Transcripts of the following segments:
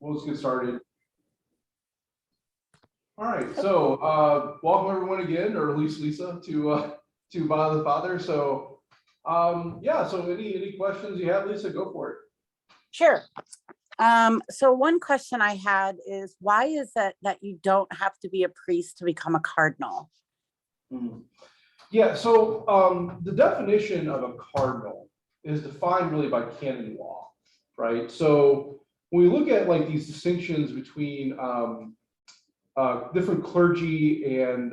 Well, let's get started. All right, so welcome everyone again, or at least Lisa, to By the Father. So yeah, so any questions you have, Lisa, go for it. Sure. So one question I had is, why is it that you don't have to be a priest to become a cardinal? Yeah, so the definition of a cardinal is defined really by canon law, right? So when we look at like these distinctions between different clergy and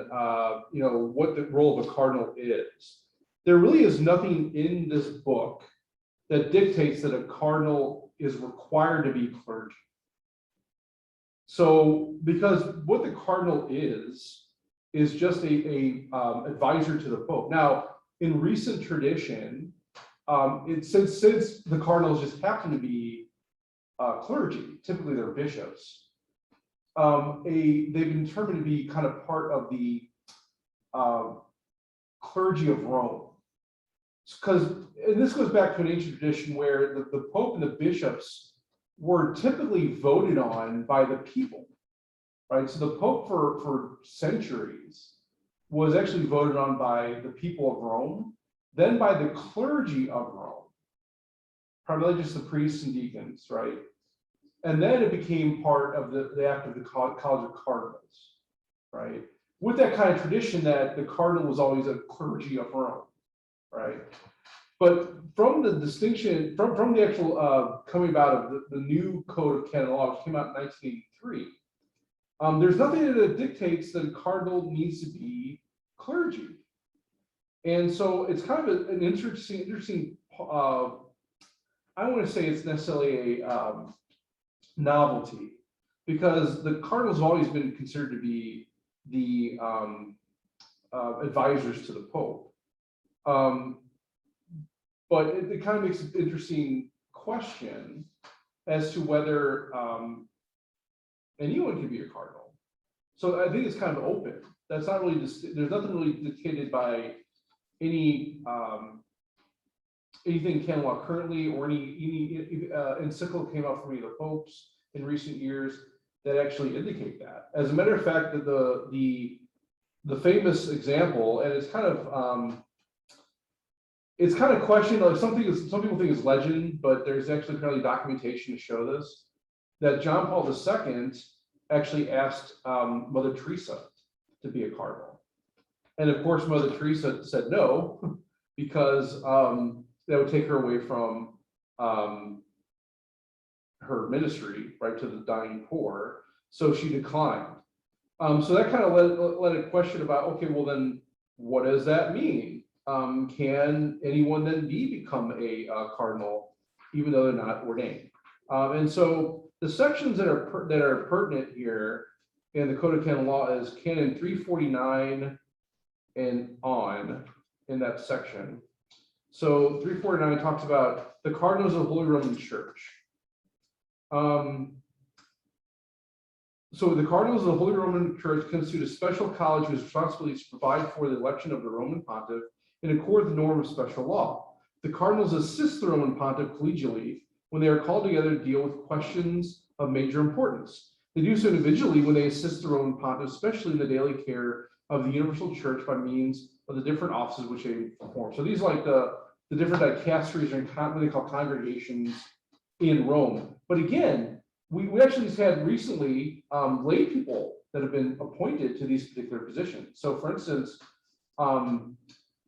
what the role of a cardinal is, there really is nothing in this book that dictates that a cardinal is required to be clergy. So because what the cardinal is just a advisor to the Pope. Now, in recent tradition, since the cardinals just happen to be clergy, typically they're bishops, they've been determined to be kind of part of the clergy of Rome. And this goes back to an ancient tradition where the Pope and the bishops were typically voted on by the people, right? So the Pope for centuries was actually voted on by the people of Rome, then by the clergy of Rome, primarily just the priests and deacons, right? And then it became part of the act of the College of Cardinals, right? With that kind of tradition that the cardinal was always a clergy of Rome, right? But from the distinction, from the actual coming about of the new Code of Canon Law, which came out in 1983, there's nothing that dictates that a cardinal needs to be clergy. And so it's kind of an interesting I don't want to say it's necessarily a novelty, because the cardinals have always been considered to be the advisors to the Pope. But it kind of makes an interesting question as to whether anyone can be a cardinal. So I think it's kind of open. That's not really, there's nothing really dictated by any anything canon law currently, or any encyclical came out from any of the popes in recent years that actually indicate that. As a matter of fact, that the famous example, and it's kind of questioned, like some people think is legend, but there's actually apparently documentation to show this, that John Paul II actually asked Mother Teresa to be a cardinal. And of course, Mother Teresa said no, because that would take her away from her ministry, right, to the dying poor. So she declined. So that kind of led a question about, okay, well then, what does that mean? Can anyone then become a cardinal, even though they're not ordained? And so the sections that are pertinent here in the Code of Canon Law is Canon 349 and on in that section. So 349 talks about the cardinals of the Holy Roman Church. So the cardinals of the Holy Roman Church constitute a special college whose responsibility is to provide for the election of the Roman pontiff in accord with the norm of special law. The cardinals assist the Roman pontiff collegially when they are called together to deal with questions of major importance. They do so individually when they assist the Roman pontiff, especially in the daily care of the universal church by means of the different offices which they perform. So these are like the different dicasteries, and what they call congregations in Rome. But again, we actually just had recently lay people that have been appointed to these particular positions. So for instance,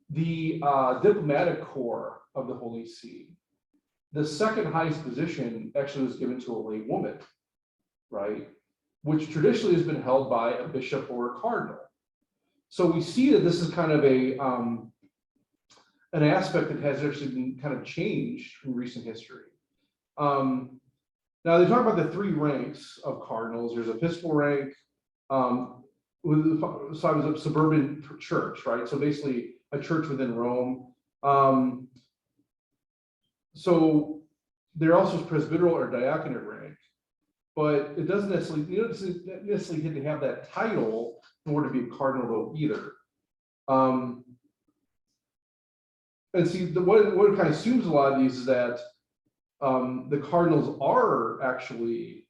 the diplomatic corps of the Holy See, the second highest position actually was given to a lay woman, right? Which traditionally has been held by a bishop or a cardinal. So we see that this is kind of an aspect that has actually been kind of changed in recent history. Now they talk about the three ranks of cardinals. There's episcopal rank, with the size of suburban church, right? So basically a church within Rome. So there also is presbyteral or diaconate rank, but it doesn't necessarily, you don't necessarily get to have that title in order to be a cardinal though either. And see, what it kind of assumes a lot of these is that the cardinals are actually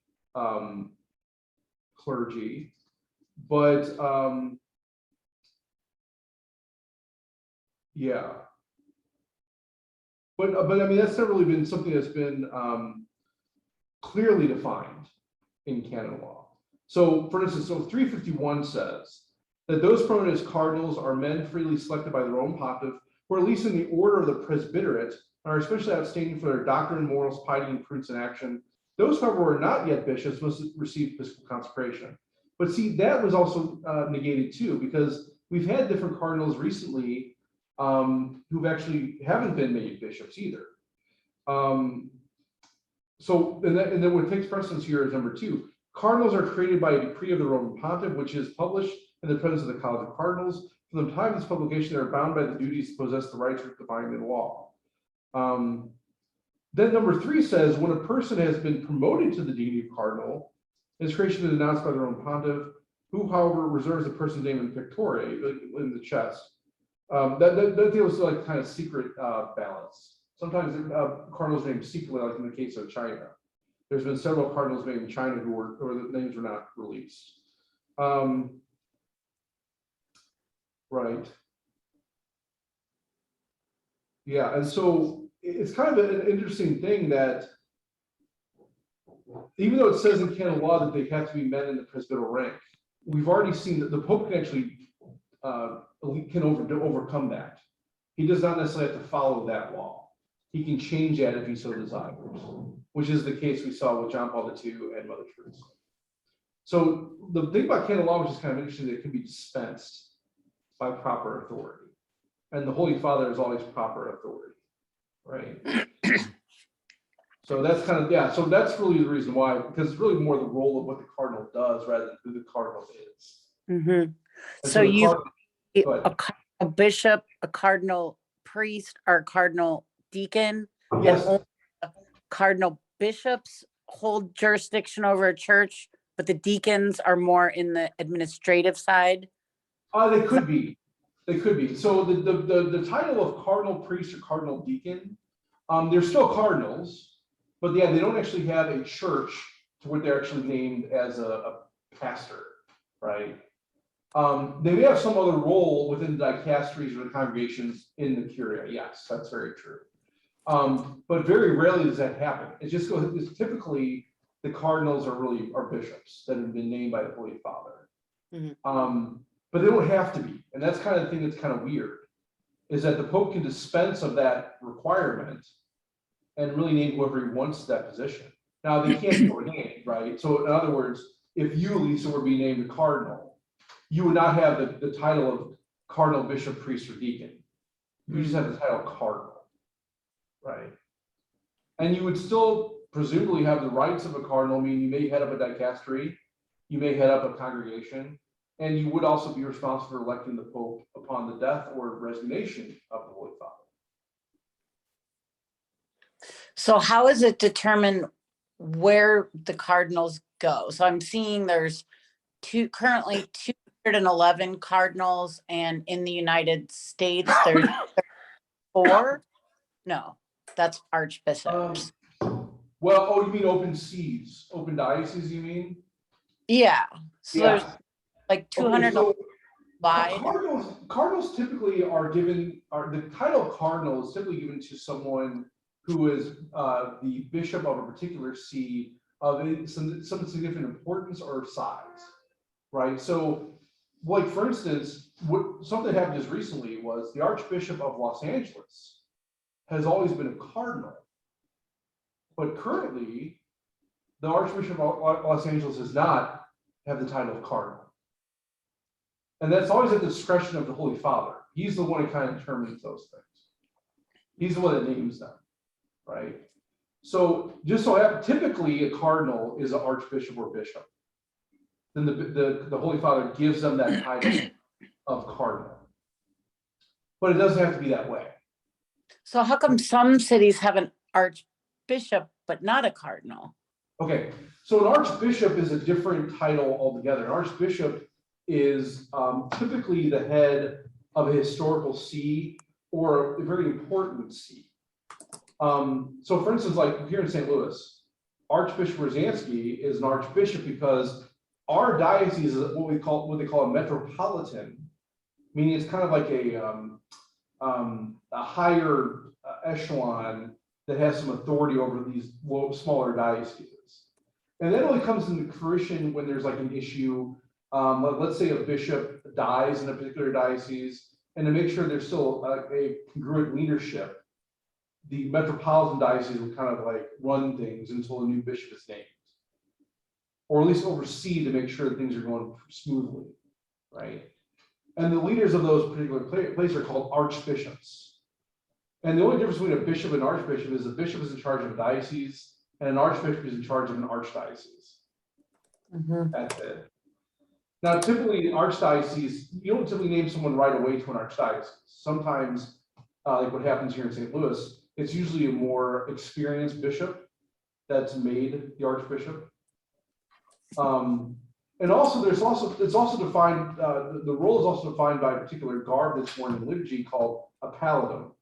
clergy, but yeah. But I mean, that's never really been something that's been clearly defined in canon law. So for instance, so 351 says that those promoted as cardinals are men freely selected by the Roman pontiff, or at least in the order of the presbyterate, and are especially outstanding for their doctrine, morals, piety, and prudence in action. Those, however, who are not yet bishops must receive episcopal consecration. But see, that was also negated too, because we've had different cardinals recently who actually haven't been made bishops either. So, and then what takes precedence here is number 2. Cardinals are created by a decree of the Roman pontiff, which is published in the presence of the College of Cardinals. From the time of this publication, they are bound by the duties to possess the rights defined in law. Then number 3 says, when a person has been promoted to the dignity of cardinal, his creation is announced by the Roman pontiff, who, however, reserves the person's name in pictore, in the chest. That deals with like kind of secret balance. Sometimes cardinals named secretly, like in the case of China. There's been several cardinals named in China who the names were not released. Right. Yeah, and so it's kind of an interesting thing that even though it says in canon law that they have to be men in the presbyteral rank, we've already seen that the Pope can actually overcome that. He does not necessarily have to follow that law. He can change that if he so desires, which is the case we saw with John Paul II and Mother Teresa. So the thing about canon law, which is kind of interesting, that it can be dispensed by proper authority. And the Holy Father is always proper authority, right? So that's kind of, yeah, so that's really the reason why, because it's really more the role of what the cardinal does rather than who the cardinal is. Mm-hmm. So a bishop, a cardinal priest, or a cardinal deacon, yes. and only cardinal bishops hold jurisdiction over a church, but the deacons are more in the administrative side. They could be. They could be. So the title of cardinal priest or cardinal deacon, they're still cardinals, but yeah, they don't actually have a church to where they're actually named as a pastor, right? They may have some other role within the dicasteries or the congregations in the curia. Yes, that's very true. But very rarely does that happen. It's typically the cardinals are bishops that have been named by the Holy Father. Mm-hmm. But they don't have to be. And that's kind of the thing that's kind of weird, is that the Pope can dispense of that requirement and really name whoever he wants to that position. Now, they can't be ordained, right? So in other words, if you, Lisa, were being named a cardinal, you would not have the title of cardinal, bishop, priest, or deacon. You just have the title cardinal, right? And you would still presumably have the rights of a cardinal, meaning you may head up a dicastery, you may head up a congregation, and you would also be responsible for electing the Pope upon the death or resignation of the Holy Father. So how is it determined where the cardinals go? So I'm seeing there's currently 211 cardinals, and in the United States there's 4. No, that's archbishops. Well, you mean open sees, open dioceses, you mean? Yeah. So yeah. There's like 200 wide. Cardinals typically the title of cardinal is typically given to someone who is the bishop of a particular see of some significant importance or size, right? So, like for instance, something that happened just recently was the Archbishop of Los Angeles has always been a cardinal, but currently the Archbishop of Los Angeles does not have the title of cardinal. And that's always at the discretion of the Holy Father. He's the one who kind of determines those things. He's the one that names them, right? So just so typically a cardinal is an archbishop or bishop. Then the Holy Father gives them that title of cardinal. But it doesn't have to be that way. So how come some cities have an archbishop but not a cardinal? Okay, so an archbishop is a different title altogether. An archbishop is typically the head of a historical see or a very important see. So for instance, like here in St. Louis, Archbishop Rosansky is an archbishop because our diocese is what they call a metropolitan, meaning it's kind of like a higher echelon that has some authority over these smaller dioceses. And that only comes into fruition when there's like an issue. Let's say a bishop dies in a particular diocese, and to make sure there's still a congruent leadership, the metropolitan diocese will kind of like run things until a new bishop is named, or at least oversee to make sure that things are going smoothly, right? And the leaders of those particular places are called archbishops. And the only difference between a bishop and archbishop is a bishop is in charge of a diocese, and an archbishop is in charge of an archdiocese. That's it. Now, typically, archdiocese, you don't typically name someone right away to an archdiocese. Sometimes, like what happens here in St. Louis, it's usually a more experienced bishop that's made the archbishop. And also, it's also defined, the role is also defined by a particular garb that's worn in liturgy called a pallidum.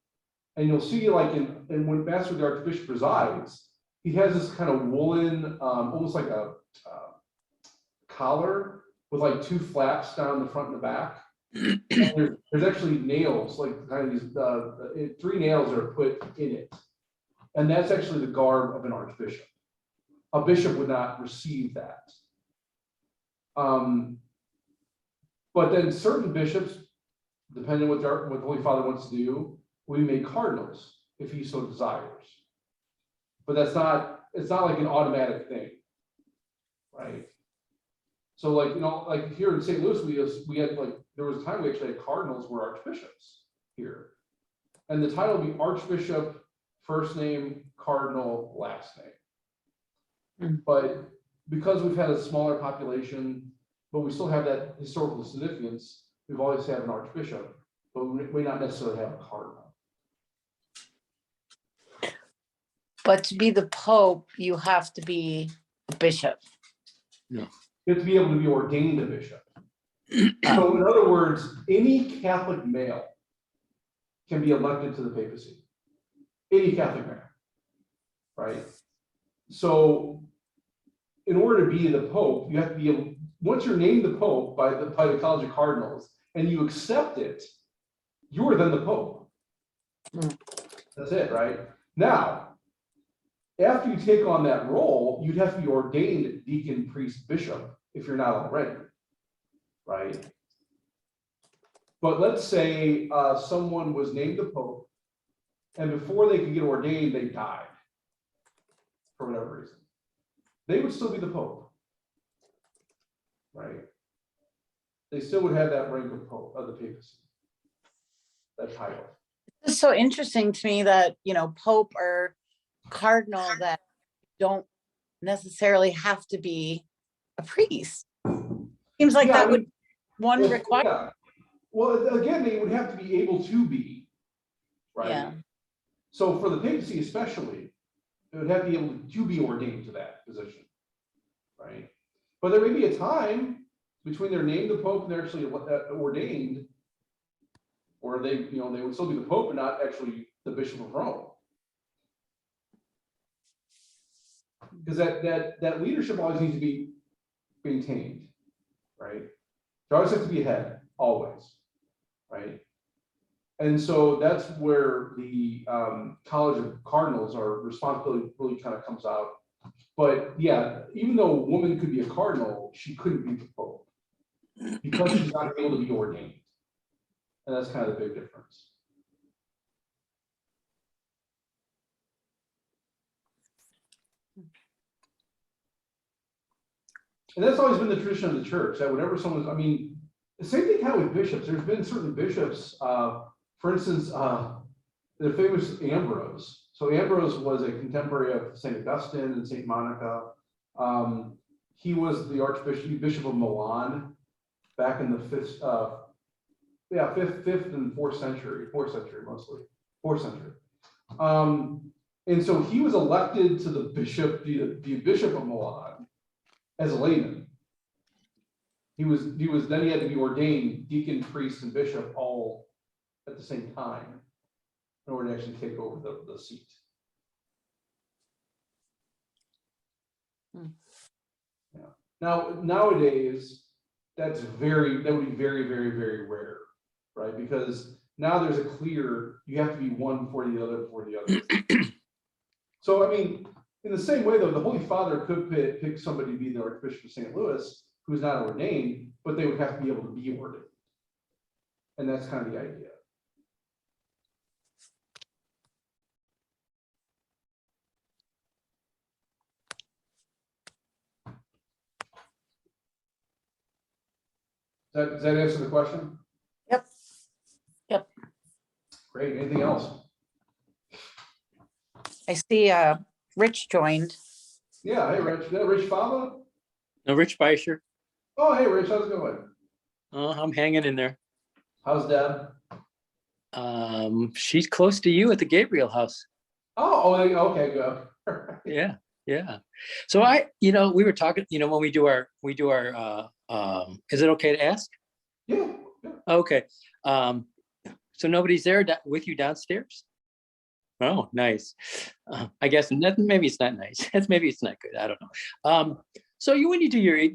And you'll see, like, and when Master the Archbishop presides, he has this kind of woolen, almost like a collar with like two flaps down the front and the back. And there's actually nails, like kind of these 3 nails are put in it. And that's actually the garb of an archbishop. A bishop would not receive that. But then certain bishops, depending on what the Holy Father wants to do, we make cardinals if he so desires. But it's not like an automatic thing, right? So like, like here in St. Louis, we had like, there was a time we actually had cardinals were archbishops here. And the title would be Archbishop, first name, cardinal, last name. But because we've had a smaller population, but we still have that historical significance, we've always had an archbishop, but we may not necessarily have a cardinal. But to be the Pope, you have to be a bishop. Yeah. You have to be able to be ordained a bishop. So in other words, any Catholic male can be elected to the papacy. Any Catholic male, right? So in order to be the Pope, you have to be able, once you're named the Pope by the College of Cardinals and you accept it, you are then the Pope. That's it, right? Now, after you take on that role, you'd have to be ordained deacon, priest, bishop if you're not already, right? But let's say someone was named the Pope, and before they could get ordained, they died for whatever reason. They would still be the Pope, right? They still would have that rank of Pope of the papacy, that title. It's so interesting to me that, Pope or Cardinal that don't necessarily have to be a priest. Seems like that would one require. Yeah. Well, again, they would have to be able to be, right? Yeah. So for the papacy especially, they would have to be able to be ordained to that position, right? But there may be a time between they're named the Pope and they're actually ordained, or they would still be the Pope and not actually the Bishop of Rome. Because that leadership always needs to be maintained, right? There always has to be a head, always, right? And so that's where the College of Cardinals, our responsibility really kind of comes out. But yeah, even though a woman could be a cardinal, she couldn't be the Pope because she's not able to be ordained. And that's kind of the big difference. And that's always been the tradition of the church, that whenever someone's, the same thing kind of with bishops. There's been certain bishops, for instance, the famous Ambrose. So Ambrose was a contemporary of St. Augustine and St. Monica. He was the Bishop of Milan back in the fifth and fourth century mostly, fourth century. And so he was elected to the Bishop of Milan as a layman. Then he had to be ordained deacon, priest, and bishop all at the same time in order to actually take over the seat. Hmm. Yeah. Now, nowadays, that would be very, very, very rare, right? Because now there's a clear, you have to be one before the other, before the other. So, I mean, in the same way, though, the Holy Father could pick somebody to be the Archbishop of St. Louis, who's not ordained, but they would have to be able to be ordained. And that's kind of the idea. Does that answer the question? Yep. Yep. Great. Anything else? I see Rich joined. Yeah. Hey, Rich. Is that Rich Fava? No, Rich Beischer. Oh, hey, Rich. How's it going? I'm hanging in there. How's Deb? She's close to you at the Gabriel house. Oh, okay, good. Yeah, yeah. So we were talking, when we do our, is it okay to ask? Yeah. Okay. So nobody's there with you downstairs? Oh, nice. I guess maybe it's not nice. Maybe it's not good. I don't know. So when you do you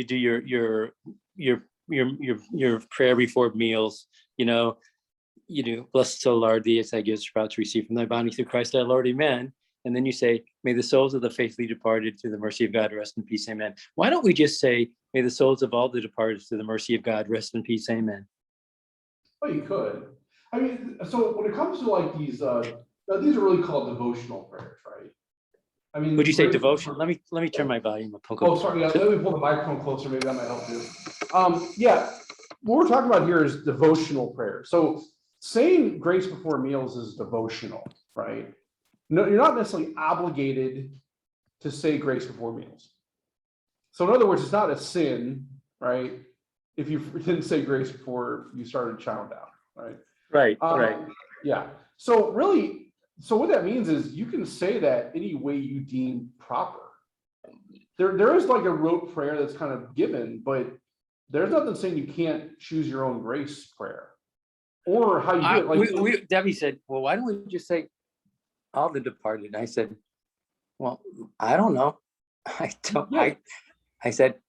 do your prayer before meals, you do, blessed soul Lord, thee as I give about to receive from thy body through Christ our Lord, amen. And then you say, may the souls of the faithfully departed through the mercy of God rest in peace, amen. Why don't we just say, may the souls of all the departed through the mercy of God rest in peace, amen? Oh, you could. I mean, so when it comes to like these are really called devotional prayers, right? I mean, Would you say devotion? Let me turn my volume up. Oh, sorry. Yeah, let me pull the microphone closer. Maybe that might help you. Yeah, what we're talking about here is devotional prayer. So saying grace before meals is devotional, right? No, you're not necessarily obligated to say grace before meals. So in other words, it's not a sin, right? If you didn't say grace before you started chowing down, right? Right, right. Yeah. So really, so what that means is you can say that any way you deem proper. There is like a rote prayer that's kind of given, but there's nothing saying you can't choose your own grace prayer or how you do it. Like Debbie said, well, why don't we just say all the departed? And I said, well, I don't know. I said,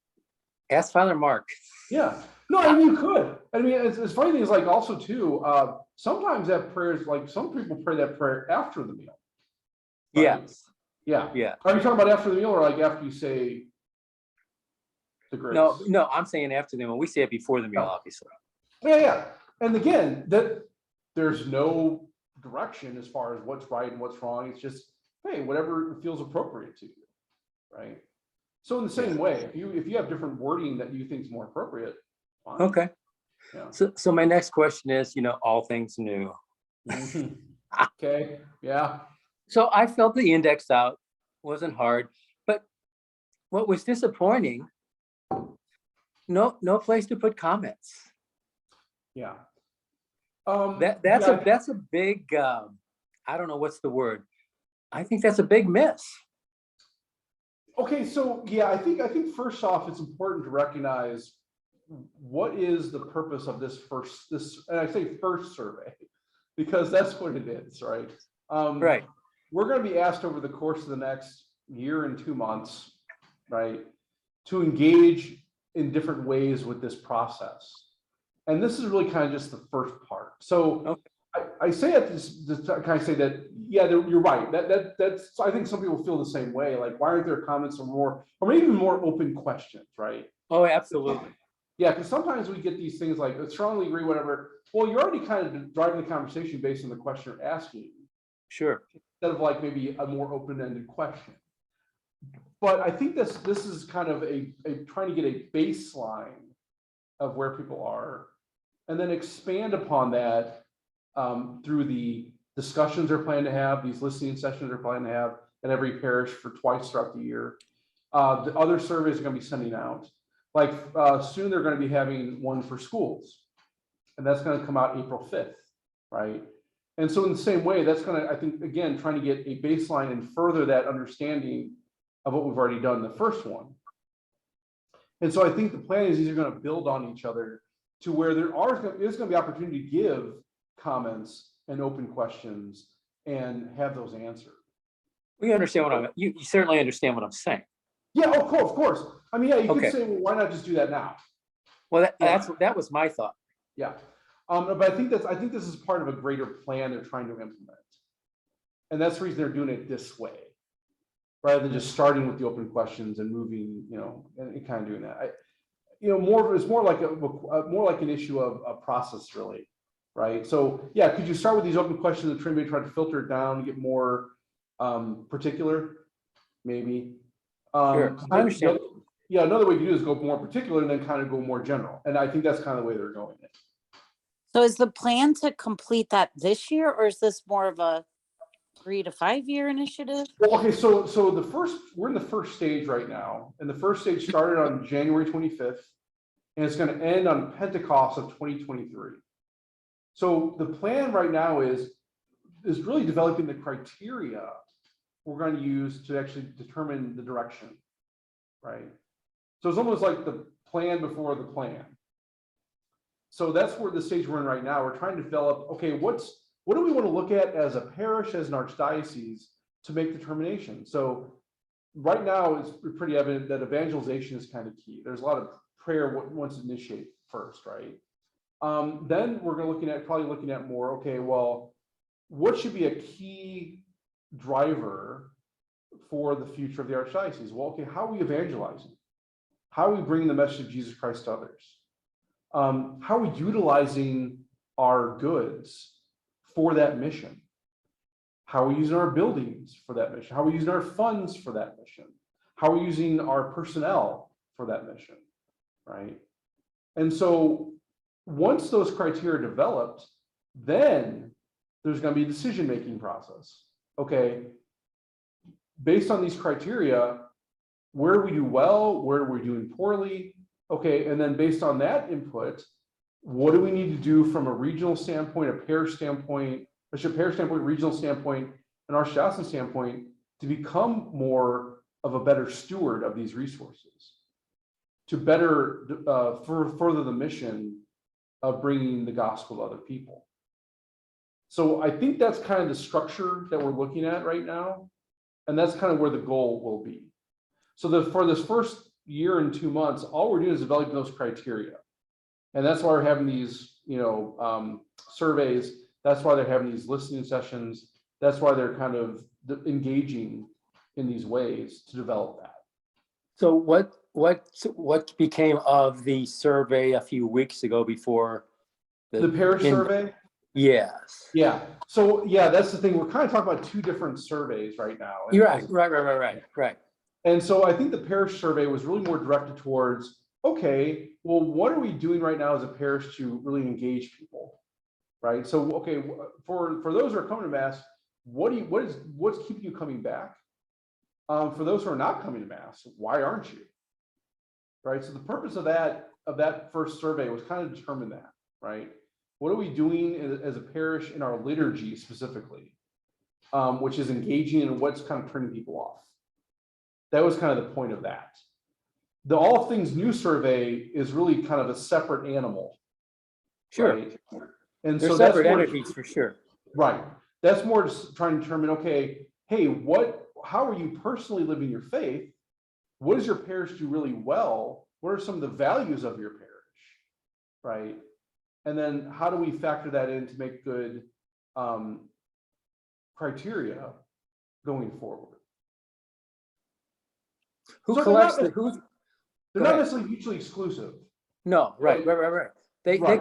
ask Father Mark. Yeah. No, I mean, you could. I mean, it's funny thing is like also too, sometimes that prayer is like some people pray that prayer after the meal. Right? Yes. Yeah. Yeah. Are you talking about after the meal or like after you say the grace? No, I'm saying after the meal. We say it before the meal, obviously. Yeah. And again, that there's no direction as far as what's right and what's wrong. It's just, hey, whatever feels appropriate to you. Right. So in the same way, if you have different wording that you think is more appropriate, fine. Okay. Yeah. So my next question is, all things new. Okay. Yeah. So I filled the index out, wasn't hard, but what was disappointing, no place to put comments. Yeah. That's a big, I don't know what's the word. I think that's a big miss. Okay, so yeah, I think first off, it's important to recognize what is the purpose of this and I say first survey, because that's what it is, right? Right. We're going to be asked over the course of the next year and 2 months, right, to engage in different ways with this process. And this is really kind of just the first part. So okay. I say it to kind of say that, yeah, you're right. That's I think some people feel the same way. Like, why aren't there comments or maybe even more open questions, right? Oh, absolutely. Yeah, because sometimes we get these things like, strongly agree, whatever. Well, you're already kind of driving the conversation based on the question you're asking. Sure. Instead of like maybe a more open-ended question. But I think this is kind of a trying to get a baseline of where people are, and then expand upon that through the discussions they're planning to have, these listening sessions they're planning to have at every parish for twice throughout the year. The other surveys are going to be sending out. Like soon they're going to be having one for schools, and that's going to come out April 5th, right? And so in the same way, that's going to, I think, again, trying to get a baseline and further that understanding of what we've already done in the first one. And so I think the plan is these are going to build on each other to where is going to be opportunity to give comments and open questions and have those answered. We understand you certainly understand what I'm saying. Yeah, of course. I mean, yeah, you Okay. could say, well, why not just do that now? Well, Yeah. that was my thought. Yeah. But I think this is part of a greater plan they're trying to implement. And that's the reason they're doing it this way, rather than just starting with the open questions and moving, and kind of doing that. It's more like an issue of a process, really, right? So yeah, could you start with these open questions and try to filter it down, get more particular, maybe? Sure, I understand. Yeah, another way you do is go more particular and then kind of go more general. And I think that's kind of the way they're going. So is the plan to complete that this year, or is this more of a 3 to 5 year initiative? Well, okay, so we're in the first stage right now, and the first stage started on January 25th, and it's going to end on Pentecost of 2023. So the plan right now is really developing the criteria we're going to use to actually determine the direction, right? So it's almost like the plan before the plan. So that's where the stage we're in right now. We're trying to develop, okay, what do we want to look at as a parish, as an archdiocese, to make determination? So right now it's pretty evident that evangelization is kind of key. There's a lot of prayer once initiate first, right? Then we're probably looking at more, okay, well, what should be a key driver for the future of the archdiocese? Well, okay, how are we evangelizing? How are we bringing the message of Jesus Christ to others? How are we utilizing our goods for that mission? How are we using our buildings for that mission? How are we using our funds for that mission? How are we using our personnel for that mission, right? And so once those criteria are developed, then there's going to be a decision-making process. Okay, based on these criteria, where do we do well? Where are we doing poorly? Okay, and then based on that input, what do we need to do from a regional standpoint, a parish standpoint, regional standpoint, an archdiocesan standpoint, to become more of a better steward of these resources, to better further the mission of bringing the gospel to other people. So I think that's kind of the structure that we're looking at right now, and that's kind of where the goal will be. So for this first year and 2 months, all we're doing is developing those criteria, and that's why we're having these, surveys. That's why they're having these listening sessions. That's why they're kind of engaging in these ways to develop that. So what became of the survey a few weeks ago before The parish survey? Yes. Yeah. So yeah, that's the thing. We're kind of talking about two different surveys right now. You're right. And so I think the parish survey was really more directed towards, okay, well, what are we doing right now as a parish to really engage people, right? So, okay, for those who are coming to Mass, what's keeping you coming back? For those who are not coming to Mass, why aren't you? Right. So the purpose of that first survey was kind of determine that, right? What are we doing as a parish in our liturgy specifically, which is engaging in what's kind of turning people off? That was kind of the point of that. The All Things New survey is really kind of a separate animal. Sure. Right? And they're so separate that's entities for sure. Right. That's more just trying to determine, okay, hey, how are you personally living your faith? What does your parish do really well? What are some of the values of your parish? Right. And then how do we factor that in to make good criteria going forward? Who So collects they're not necessarily mutually exclusive. No, right. They Right,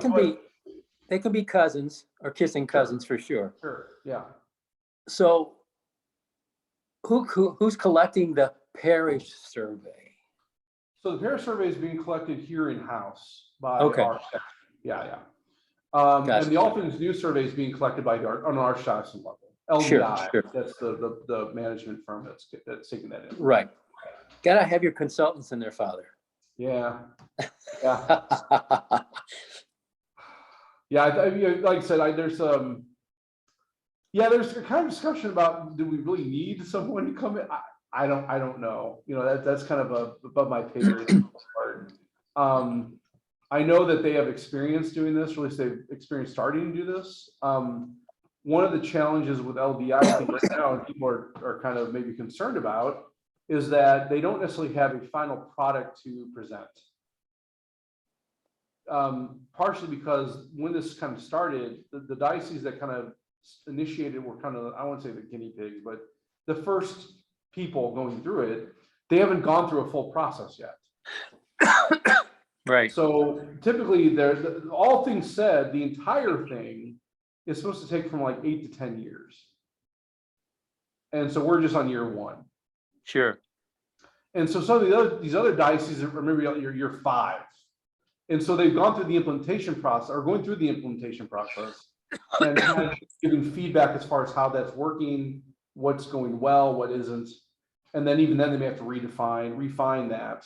can be cousins or kissing cousins for sure. Sure. Yeah. So who's collecting the parish survey? So the parish survey is being collected here in house by Okay. our section. Yeah. Gotcha. And the All Things New survey is being collected by on our archdiocesan level. LDI, Sure. That's the management firm that's taking that in. Right. Gotta have your consultants in there, Father. Yeah. Yeah, like I said, there's a kind of discussion about, do we really need someone to come in? I don't know. That's kind of above my pay grade part. I know that they have experience doing this, or at least they've experienced starting to do this. one of the challenges with LDI I think right now, and people are kind of maybe concerned about, is that they don't necessarily have a final product to present. Partially because when this kind of started, the dioceses that kind of initiated were kind of, I won't say the guinea pigs, but the first people going through it, they haven't gone through a full process yet. Right. So typically, all things said, the entire thing is supposed to take from like 8 to 10 years. And so we're just on year 1. Sure. And so some of these other dioceses are maybe year 5. And so they've gone through the implementation process, or going through the implementation process, and kind of giving feedback as far as how that's working, what's going well, what isn't. And then even then they may have to refine that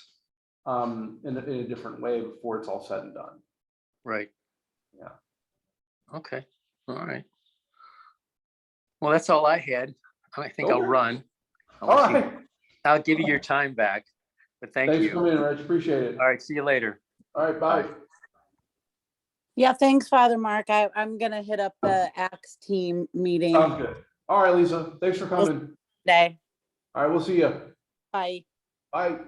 in a different way before it's all said and done. Right. Yeah. Okay. All right. Well, that's all I had. I think I'll Okay. run. All right. I'll give you your time back, but thank Thanks you. for coming in, Rich. Appreciate it. All right. See you later. All right. Bye. Bye. Yeah, thanks, Father Mark. I'm gonna hit up the ACTS team meeting Sounds good. All right, Lisa. Thanks for coming. today. All right. We'll see you. Bye. Bye.